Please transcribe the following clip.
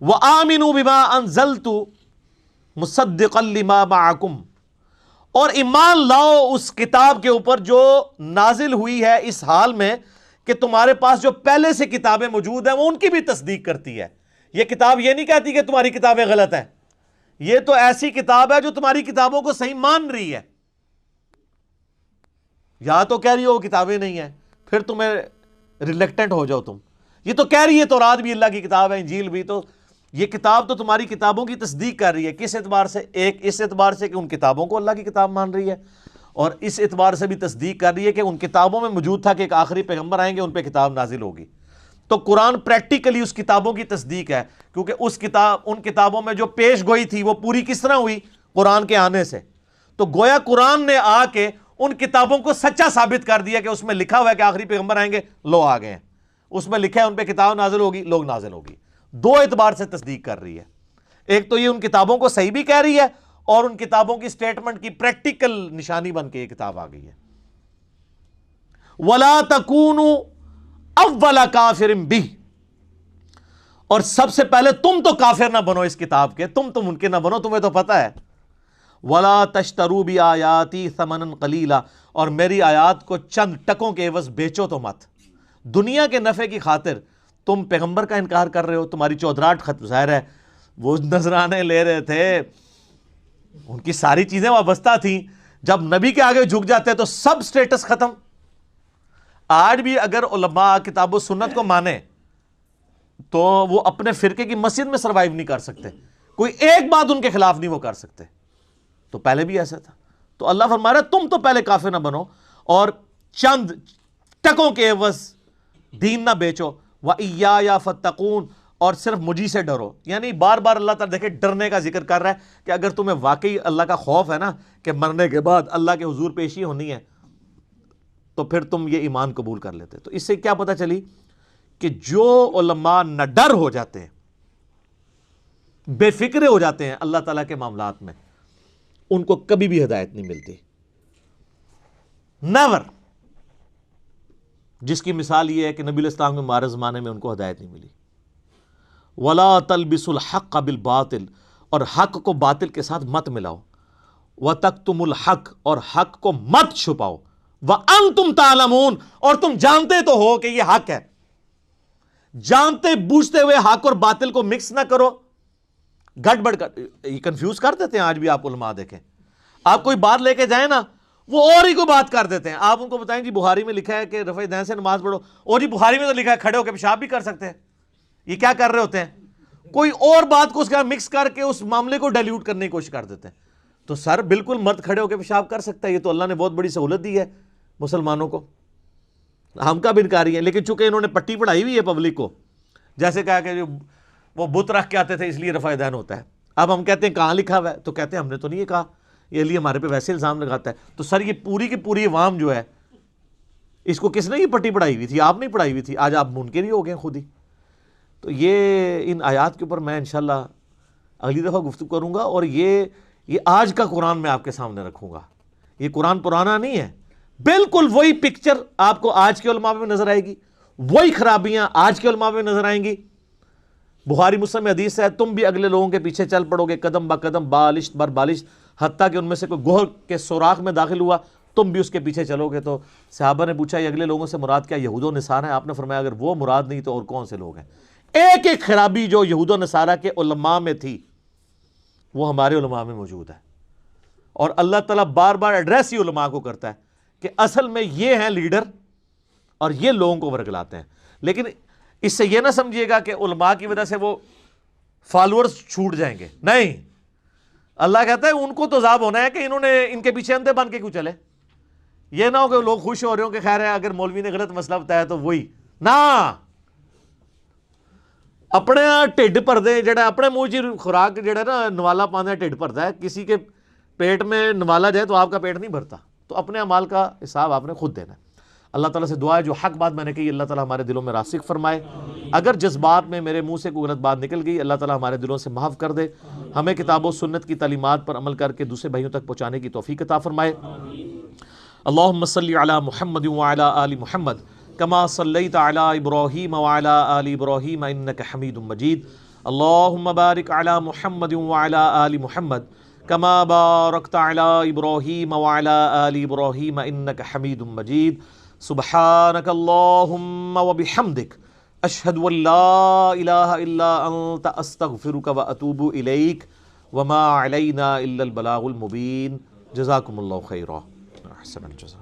وآمنوا بما انزلت مصدقا لما معکم، اور ایمان لاؤ اس کتاب کے اوپر جو نازل ہوئی ہے اس حال میں کہ تمہارے پاس جو پہلے سے کتابیں موجود ہیں وہ ان کی بھی تصدیق کرتی ہے۔ یہ کتاب یہ نہیں کہتی کہ تمہاری کتابیں غلط ہیں، یہ تو ایسی کتاب ہے جو تمہاری کتابوں کو صحیح مان رہی ہے۔ یا تو کہہ رہی ہو کتابیں نہیں ہیں، پھر تمہیں ریلیکٹنٹ ہو جاؤ تم۔ یہ تو کہہ رہی ہے تورات بھی اللہ کی کتاب ہے، انجیل بھی، تو یہ کتاب تو تمہاری کتابوں کی تصدیق کر رہی ہے۔ کس اعتبار سے؟ ایک اس اعتبار سے کہ ان کتابوں کو اللہ کی کتاب مان رہی ہے، اور اس اعتبار سے بھی تصدیق کر رہی ہے کہ ان کتابوں میں موجود تھا کہ ایک آخری پیغمبر آئیں گے، ان پہ کتاب نازل ہوگی۔ تو قرآن پریکٹیکلی اس کتابوں کی تصدیق ہے، کیونکہ ان کتابوں میں جو پیش گوئی تھی وہ پوری کس طرح ہوئی؟ قرآن کے آنے سے۔ تو گویا قرآن نے آ کے ان کتابوں کو سچا ثابت کر دیا کہ اس میں لکھا ہوا ہے کہ آخری پیغمبر آئیں گے، لو آ گئے ہیں۔ اس میں لکھا ہے ان پہ کتاب نازل ہوگی، لوگ نازل ہوگی۔ دو اعتبار سے تصدیق کر رہی ہے، ایک تو یہ ان کتابوں کو صحیح بھی کہہ رہی ہے، اور ان کتابوں کی سٹیٹمنٹ کی پریکٹیکل نشانی بن کے یہ کتاب آ گئی ہے۔ وَلَا تَكُونُوا اَوَّلَ كَافِرٍ بِهِ، اور سب سے پہلے تم تو کافر نہ بنو اس کتاب کے، تم تو منکر نہ بنو، تمہیں تو پتہ ہے۔ وَلَا تَشْتَرُوا بِآيَاتِي ثَمَنًا قَلِيلًا، اور میری آیات کو چند ٹکوں کے عوض بیچو تو مت۔ دنیا کے نفع کی خاطر تم پیغمبر کا انکار کر رہے ہو، تمہاری چودراہٹ ختم۔ ظاہر ہے وہ نذرانے لے رہے تھے، ان کی ساری چیزیں وابستہ تھیں، جب نبی کے آگے جھک جاتے تو سب سٹیٹس ختم۔ آج بھی اگر علماء کتاب و سنت کو مانے تو وہ اپنے فرقے کی مسجد میں سروائیو نہیں کر سکتے، کوئی ایک بات ان کے خلاف نہیں وہ کر سکتے۔ تو پہلے بھی ایسا تھا۔ تو اللہ فرما رہا ہے تم تو پہلے کافر نہ بنو، اور چند ٹکوں کے عوض دین نہ بیچو۔ وَإِيَّايَ فَاتَّقُونَ، اور صرف مجھی سے ڈرو۔ یعنی بار بار اللہ تعالیٰ دیکھیں ڈرنے کا ذکر کر رہا ہے کہ اگر تمہیں واقعی اللہ کا خوف ہے نا کہ مرنے کے بعد اللہ کے حضور پیشی ہونی ہے، تو پھر تم یہ ایمان قبول کر لیتے۔ تو اس سے کیا پتہ چلی کہ جو علماء نہ ڈر ہو جاتے ہیں، بے فکرے ہو جاتے ہیں اللہ تعالیٰ کے معاملات میں، ان کو کبھی بھی ہدایت نہیں ملتی، نیور۔ جس کی مثال یہ ہے کہ نبی علیہ السلام کے مارے زمانے میں ان کو ہدایت نہیں ملی۔ وَلَا تَلْبِسُوا الْحَقَّ بِالْبَاطِلِ، اور حق کو باطل کے ساتھ مت ملاؤ۔ وَتَكْتُمُوا الْحَقَّ، اور حق کو مت چھپاؤ۔ وَأَنْتُمْ تَعْلَمُونَ، اور تم جانتے تو ہو کہ یہ حق ہے۔ جانتے بوجھتے ہوئے حق اور باطل کو مکس نہ کرو، گڑبڑ کر، یہ کنفیوز کر دیتے ہیں۔ آج بھی آپ علماء دیکھیں، آپ کوئی بات لے کے جائیں نا، وہ اور ہی کو بات کر دیتے ہیں۔ آپ ان کو بتائیں جی بخاری میں لکھا ہے کہ رفع دین سے نماز پڑھو، اور جی بخاری میں تو لکھا ہے کھڑے ہو کے پیشاب بھی کر سکتے ہیں۔ یہ کیا کر رہے ہوتے ہیں؟ کوئی اور بات کو اس کا مکس کر کے اس معاملے کو ڈائلیوٹ کرنے کی کوشش کر دیتے ہیں۔ تو سر بالکل مرد کھڑے ہو کے پیشاب کر سکتا ہے، یہ تو اللہ نے بہت بڑی سہولت دی ہے مسلمانوں کو، ہم کا بھی انکاری ہے۔ لیکن چونکہ انہوں نے پٹی پڑھائی ہوئی ہے پبلک کو، جیسے کہا کہ جو وہ بت رکھ کے آتے تھے اس لیے رفع دین ہوتا ہے، اب ہم کہتے ہیں کہاں لکھا ہوا ہے، تو کہتے ہیں ہم نے تو نہیں یہ کہا، یہ لیے ہمارے پہ ویسے الزام لگاتا ہے۔ تو سر یہ پوری کی پوری عوام جو ہے، اس کو کس نے یہ پٹی پڑھائی ہوئی تھی؟ آپ نہیں پڑھائی ہوئی تھی، آج آپ منکر ہی ہو گئے خود ہی۔ تو یہ ان آیات کے اوپر میں انشاءاللہ اگلی دفعہ گفتگو کروں گا، اور یہ آج کا قرآن میں آپ کے سامنے رکھوں گا۔ یہ قرآن پرانا نہیں ہے، بالکل وہی پکچر آپ کو آج کے علماء میں نظر آئے گی، وہی خرابیاں آج کے علماء میں نظر آئیں گی۔ بخاری مسلم میں حدیث ہے تم بھی اگلے لوگوں کے پیچھے چل پڑو گے قدم با قدم، بالشت بر بالشت، حتیٰ کہ ان میں سے کوئی گوہر کے سوراخ میں داخل ہوا تم بھی اس کے پیچھے چلو گے۔ تو صحابہ نے پوچھا یہ اگلے لوگوں سے مراد کیا یہود و نصارہ ہیں؟ آپ نے فرمایا اگر وہ مراد نہیں تو اور کون سے لوگ ہیں؟ ایک ایک خرابی جو یہود و نصارہ کے علماء میں تھی وہ ہمارے علماء میں موجود ہے، اور اللہ تعالیٰ بار بار ایڈریس ہی علماء کو کرتا ہے کہ اصل میں یہ ہیں لیڈر اور یہ لوگوں کو ورگلاتے ہیں۔ لیکن اس سے یہ نہ سمجھیے گا کہ علماء کی وجہ سے وہ فالورز چھوٹ جائیں گے، نہیں۔ اللہ کہتا ہے ان کو تو عذاب ہونا ہے کہ انہوں نے ان کے پیچھے اندھے بن کے کیوں چلے۔ یہ نہ ہو کہ لوگ خوش ہو رہے ہوں کہ خیر ہے اگر مولوی نے غلط مسئلہ بتایا تو وہی نہ، اپنے ٹھڈ بھردے جڑا اپنے منہ چ خوراک جڑا نا نوالا پانا ٹھڈ بھرتا ہے، کسی کے پیٹ میں نوالا جائے تو آپ کا پیٹ نہیں بھرتا۔ تو اپنے اعمال کا حساب آپ نے خود دینا ہے۔ اللہ تعالیٰ سے دعا ہے جو حق بات میں نے کہی اللہ تعالیٰ ہمارے دلوں میں راسخ فرمائے، اگر جذبات میں میرے منہ سے کوئی غلط بات نکل گئی اللہ تعالیٰ ہمارے دلوں سے معاف کر دے، ہمیں کتاب و سنت کی تعلیمات پر عمل کر کے دوسرے بھائیوں تک پہنچانے کی توفیق عطا فرمائے۔ اللہم صلی علی محمد وعلی آل محمد كما صليت على إبراهيم وعلى آل إبراهيم إنك حميد مجيد اللهم بارك على محمد وعلى آل محمد كما باركت على إبراهيم وعلى آل إبراهيم إنك حميد مجيد سبحانك اللهم وبحمدك أشهد أن لا إله إلا أنت أستغفرك وأتوب إليك وما علينا إلا البلاغ المبين جزاكم الله خيرا أحسن الجزاء.